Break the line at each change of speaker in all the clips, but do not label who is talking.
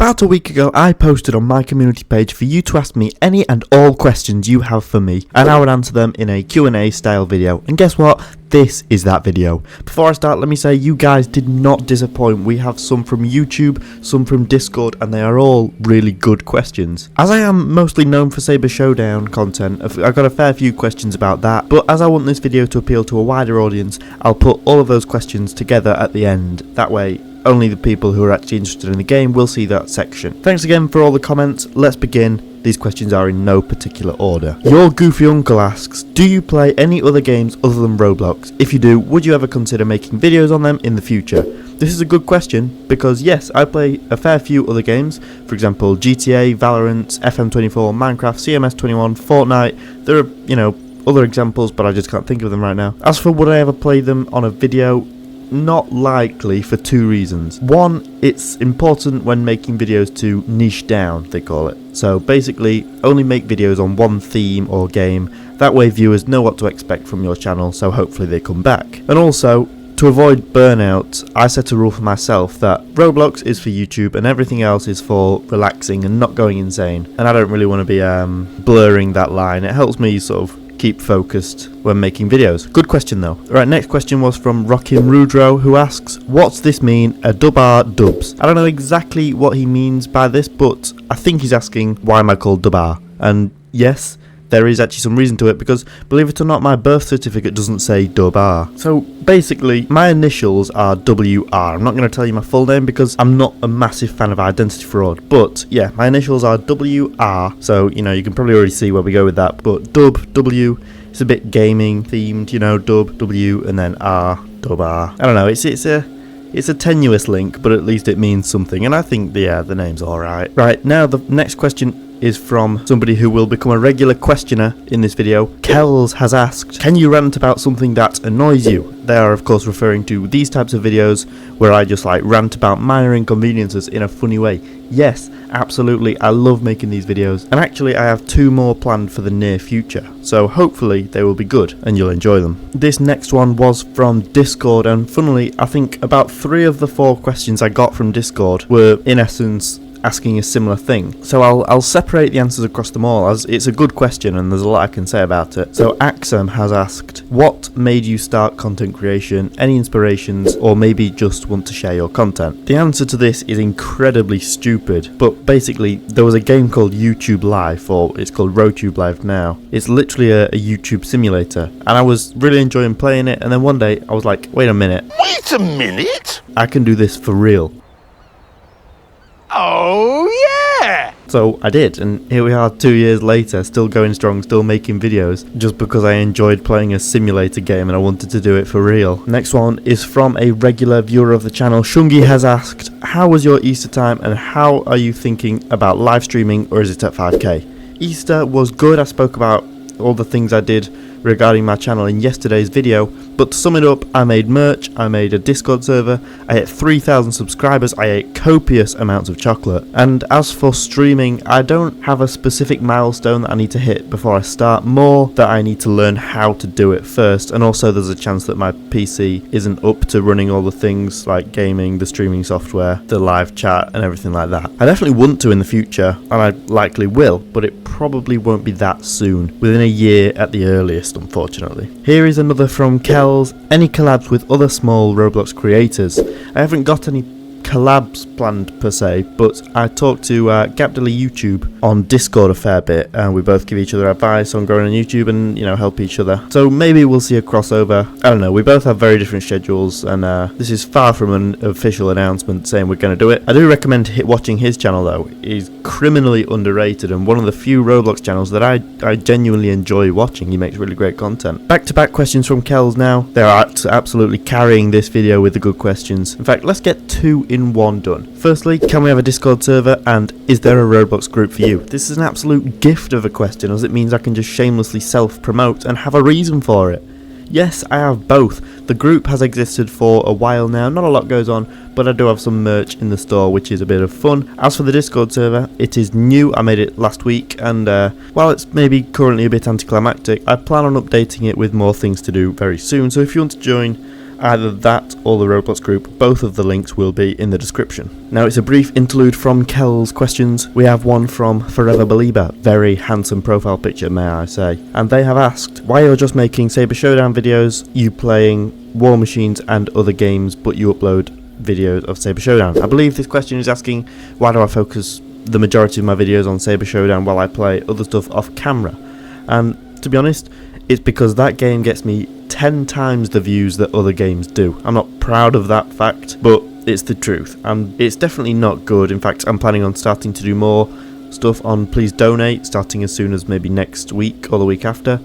About a week ago, I posted on my community page for you to ask me any and all questions you have for me, and I would answer them in a Q&A style video. And guess what? This is that video. Before I start, let me say you guys did not disappoint. We have some from YouTube, some from Discord, and they are all really good questions. As I am mostly known for Saber Showdown content, I've got a fair few questions about that, but as I want this video to appeal to a wider audience, I'll put all of those questions together at the end. That way, only the people who are actually interested in the game will see that section. Thanks again for all the comments. Let's begin. These questions are in no particular order. Your Goofy Uncle asks, do you play any other games other than Roblox? If you do, would you ever consider making videos on them in the future? This is a good question because yes, I play a fair few other games. For example, GTA, Valorant, FM24, Minecraft, CMS21, Fortnite. There are, other examples, but I just can't think of them right now. As for would I ever play them on a video? Not likely, for two reasons. One, it's important when making videos to niche down, they call it. So basically, only make videos on one theme or game. That way viewers know what to expect from your channel, so hopefully they come back. And also, to avoid burnout, I set a rule for myself that Roblox is for YouTube and everything else is for relaxing and not going insane. And I don't really want to be blurring that line. It helps me sort of keep focused when making videos. Good question though. Right, next question was from Rokim Rudro, who asks, what's this mean, a DubR dubs? I don't know exactly what he means by this, but I think he's asking why am I called DubR? And yes, there is actually some reason to it, because believe it or not, my birth certificate doesn't say DubR. So basically, my initials are WR. I'm not going to tell you my full name because I'm not a massive fan of identity fraud. But yeah, my initials are WR. So, you can probably already see where we go with that. But Dub, W, it's a bit gaming themed, Dub, W, and then R, DubR. I don't know, it's a tenuous link, but at least it means something. And I think, the name's alright. Right, now the next question is from somebody who will become a regular questioner in this video. Kells has asked, can you rant about something that annoys you? They are of course referring to these types of videos where I just rant about minor inconveniences in a funny way. Yes, absolutely, I love making these videos, and actually I have 2 more planned for the near future, so hopefully they will be good and you'll enjoy them. This next one was from Discord, and funnily I think about 3 of the 4 questions I got from Discord were in essence asking a similar thing. So I'll separate the answers across them all, as it's a good question and there's a lot I can say about it. So Axum has asked, what made you start content creation? Any inspirations, or maybe just want to share your content? The answer to this is incredibly stupid, but basically there was a game called YouTube Live, or it's called RoTube Live now. It's literally a YouTube simulator, and I was really enjoying playing it, and then one day I was like, wait a minute, I can do this for real.
Oh yeah!
So I did, and here we are 2 years later, still going strong, still making videos, just because I enjoyed playing a simulator game and I wanted to do it for real. Next one is from a regular viewer of the channel. Shungi has asked, how was your Easter time and how are you thinking about live streaming, or is it at 5k? Easter was good. I spoke about all the things I did regarding my channel in yesterday's video, but to sum it up, I made merch, I made a Discord server, I hit 3,000 subscribers, I ate copious amounts of chocolate, and as for streaming, I don't have a specific milestone that I need to hit before I start, more that I need to learn how to do it first, and also there's a chance that my PC isn't up to running all the things like gaming, the streaming software, the live chat and everything like that. I definitely want to in the future, and I likely will, but it probably won't be that soon, within a year at the earliest, unfortunately. Here is another from Kells. Any collabs with other small Roblox creators? I haven't got any collabs planned per se, but I talked to Gapdilly YouTube on Discord a fair bit, and we both give each other advice on growing on YouTube and help each other. So maybe we'll see a crossover. I don't know, we both have very different schedules, and this is far from an official announcement saying we're going to do it. I do recommend watching his channel though. He's criminally underrated and one of the few Roblox channels that I genuinely enjoy watching. He makes really great content. Back to back questions from Kells now. They're absolutely carrying this video with the good questions. In fact, let's get 2 in 1 done. Firstly, can we have a Discord server, and is there a Roblox group for you? This is an absolute gift of a question, as it means I can just shamelessly self-promote and have a reason for it. Yes, I have both. The group has existed for a while now, not a lot goes on, but I do have some merch in the store, which is a bit of fun. As for the Discord server, it is new. I made it last week, and while it's maybe currently a bit anticlimactic, I plan on updating it with more things to do very soon. So if you want to join, Either that or the Roblox group, both of the links will be in the description. Now it's a brief interlude from Kel's questions. We have one from Forever Believer, very handsome profile picture may I say, and they have asked why you're just making Saber Showdown videos, you playing War Machines and other games but you upload videos of Saber Showdown. I believe this question is asking why do I focus the majority of my videos on Saber Showdown while I play other stuff off camera, and to be honest it's because that game gets me 10 times the views that other games do. I'm not proud of that fact, but it's the truth, and it's definitely not good. In fact, I'm planning on starting to do more stuff on Please Donate, starting as soon as maybe next week or the week after.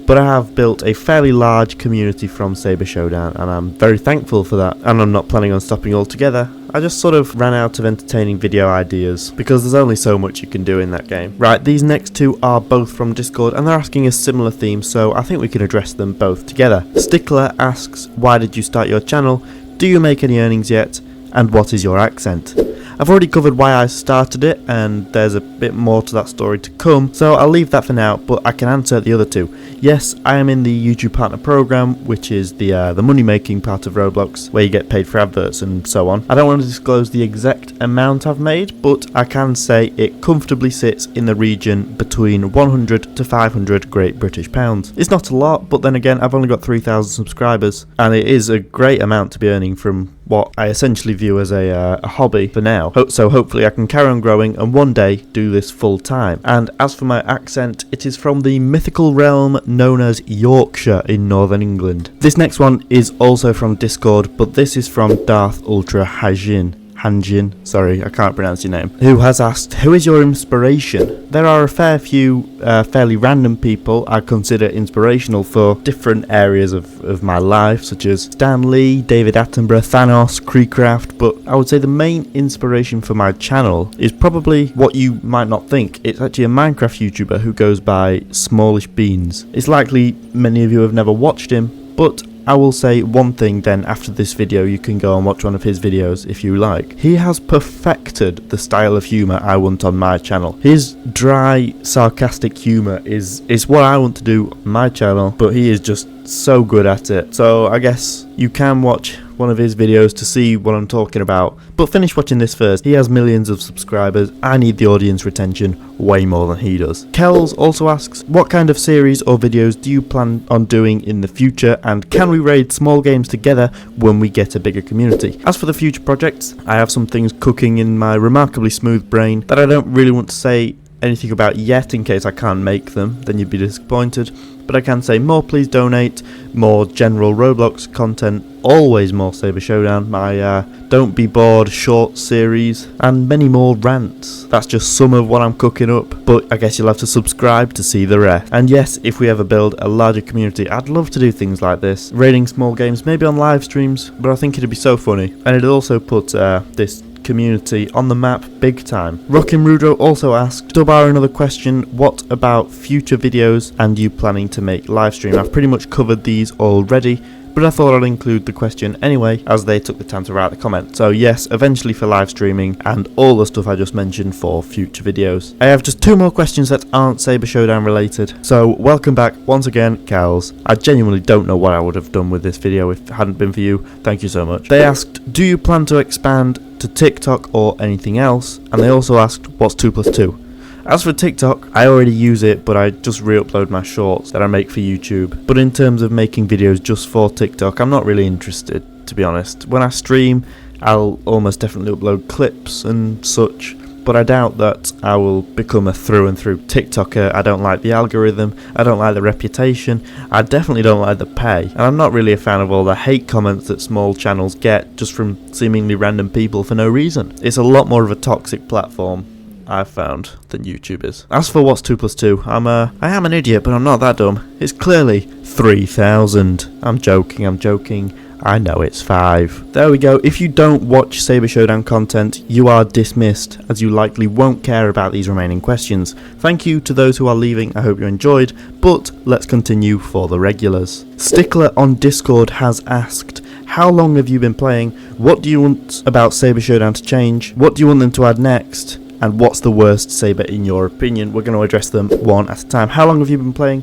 But I have built a fairly large community from Saber Showdown, and I'm very thankful for that, and I'm not planning on stopping altogether. I just sort of ran out of entertaining video ideas, because there's only so much you can do in that game. Right, these next two are both from Discord, and they're asking a similar theme, so I think we can address them both together. Stickler asks, why did you start your channel? Do you make any earnings yet? And what is your accent? I've already covered why I started it, and there's a bit more to that story to come, so I'll leave that for now, but I can answer the other two. Yes, I am in the YouTube Partner Program, which is the money-making part of Roblox, where you get paid for adverts and so on. I don't want to disclose the exact amount I've made, but I can say it comfortably sits in the region between 100 to 500 Great British Pounds. It's not a lot, but then again, I've only got 3,000 subscribers, and it is a great amount to be earning from what I essentially view as a hobby for now. So hopefully I can carry on growing and one day do this full time. And as for my accent, it is from the mythical realm known as Yorkshire in Northern England. This next one is also from Discord, but this is from Darth Ultra Hanjin, sorry, I can't pronounce your name, who has asked, who is your inspiration? There are a fair few fairly random people I consider inspirational for different areas of my life, such as Stan Lee, David Attenborough, Thanos, Creecraft, but I would say the main inspiration for my channel is probably what you might not think. It's actually a Minecraft YouTuber who goes by Smallish Beans. It's likely many of you have never watched him, but I will say one thing then after this video. You can go and watch one of his videos if you like. He has perfected the style of humour I want on my channel. His dry, sarcastic humour is what I want to do on my channel, but he is just so good at it. So I guess you can watch one of his videos to see what I'm talking about, but finish watching this first. He has millions of subscribers. I need the audience retention way more than he does. Kells also asks, what kind of series or videos do you plan on doing in the future, and can we raid small games together when we get a bigger community? As for the future projects, I have some things cooking in my remarkably smooth brain that I don't really want to say anything about yet in case I can't make them, then you'd be disappointed. But I can say more Please Donate, more general Roblox content, always more Saber Showdown, my Don't Be Bored short series, and many more rants. That's just some of what I'm cooking up, but I guess you'll have to subscribe to see the rest. And yes, if we ever build a larger community, I'd love to do things like this, raiding small games, maybe on live streams, but I think it'd be so funny, and it'd also put this community on the map big time. Rockin' Rudo also asked, DubR another question, what about future videos and you planning to make live stream? I've pretty much covered these already, but I thought I'd include the question anyway as they took the time to write the comment. So yes, eventually for live streaming and all the stuff I just mentioned for future videos. I have just two more questions that aren't Saber Showdown related. So welcome back once again, Kells. I genuinely don't know what I would have done with this video if it hadn't been for you. Thank you so much. They asked, do you plan to expand to TikTok or anything else? And they also asked, what's 2 plus 2? As for TikTok, I already use it, but I just re-upload my shorts that I make for YouTube. But in terms of making videos just for TikTok, I'm not really interested, to be honest. When I stream, I'll almost definitely upload clips and such, but I doubt that I will become a through and through TikToker. I don't like the algorithm, I don't like the reputation, I definitely don't like the pay, and I'm not really a fan of all the hate comments that small channels get just from seemingly random people for no reason. It's a lot more of a toxic platform, I've found, than YouTube is. As for what's 2 plus 2, I am an idiot, but I'm not that dumb. It's clearly 3,000. I'm joking. I know it's 5. There we go. If you don't watch Saber Showdown content, you are dismissed, as you likely won't care about these remaining questions. Thank you to those who are leaving, I hope you enjoyed, but let's continue for the regulars. Stickler on Discord has asked, how long have you been playing? What do you want about Saber Showdown to change? What do you want them to add next? and what's the worst Saber in your opinion. We're going to address them one at a time. How long have you been playing?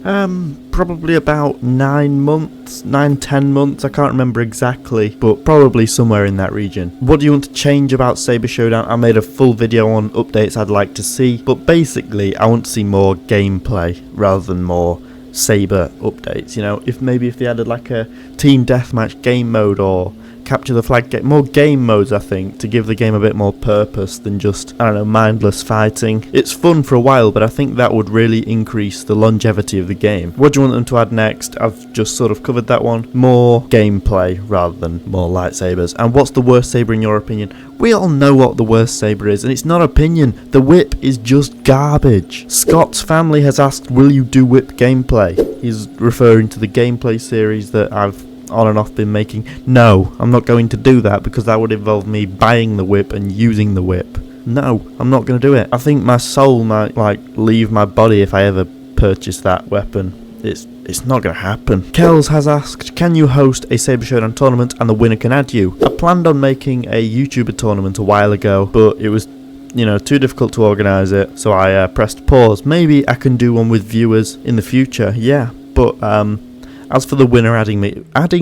Probably about 10 months, I can't remember exactly, but probably somewhere in that region. What do you want to change about Saber Showdown? I made a full video on updates I'd like to see, but basically I want to see more gameplay rather than more Saber updates. You know, if they added like a team deathmatch game mode or capture the flag game, more game modes, I think, to give the game a bit more purpose than just, I don't know, mindless fighting. It's fun for a while, but I think that would really increase the longevity of the game. What do you want them to add next? I've just sort of covered that one. More gameplay rather than more lightsabers. And what's the worst Saber in your opinion? We all know what the worst Saber is, and it's not opinion. The whip is just garbage. Scott's family has asked, will you do whip gameplay? He's referring to the gameplay series that I've on and off been making. No, I'm not going to do that because that would involve me buying the whip and using the whip. No, I'm not going to do it. I think my soul might leave my body if I ever purchase that weapon. It's not going to happen. Kells has asked, can you host a Saber Showdown tournament and the winner can add you? I planned on making a YouTuber tournament a while ago, but it was too difficult to organise it, so I pressed pause. Maybe I can do one with viewers in the future, yeah, but as for the winner adding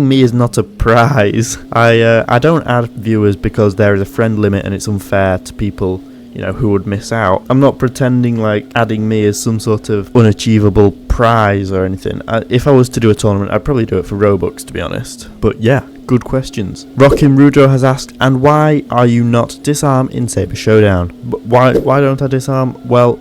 me is not a prize. I don't add viewers because there is a friend limit and it's unfair to people, who would miss out. I'm not pretending like adding me is some sort of unachievable prize or anything. If I was to do a tournament, I'd probably do it for Robux, to be honest. But yeah, good questions. Rockin' Rujo has asked, and why are you not disarm in Saber Showdown? Why don't I disarm? Well,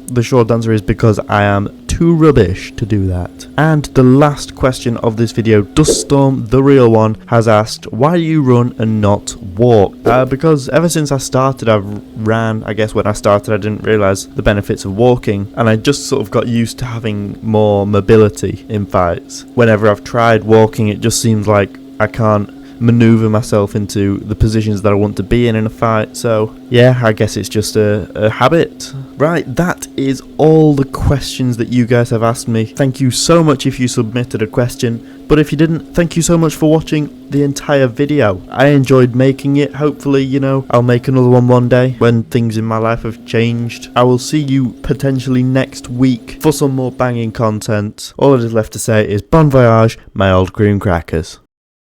the short answer is because I am too rubbish to do that. And the last question of this video, Duststorm, the real one, has asked, why do you run and not walk? Because ever since I started, I've ran. I guess when I started, I didn't realise the benefits of walking, and I just sort of got used to having more mobility in fights. Whenever I've tried walking, it just seems like I can't maneuver myself into the positions that I want to be in a fight. So yeah, I guess it's just a habit. Right, that is all the questions that you guys have asked me. Thank you so much if you submitted a question, but if you didn't, thank you so much for watching the entire video. I enjoyed making it. Hopefully, I'll make another one day when things in my life have changed. I will see you potentially next week for some more banging content. All that is left to say is bon voyage, my old cream crackers.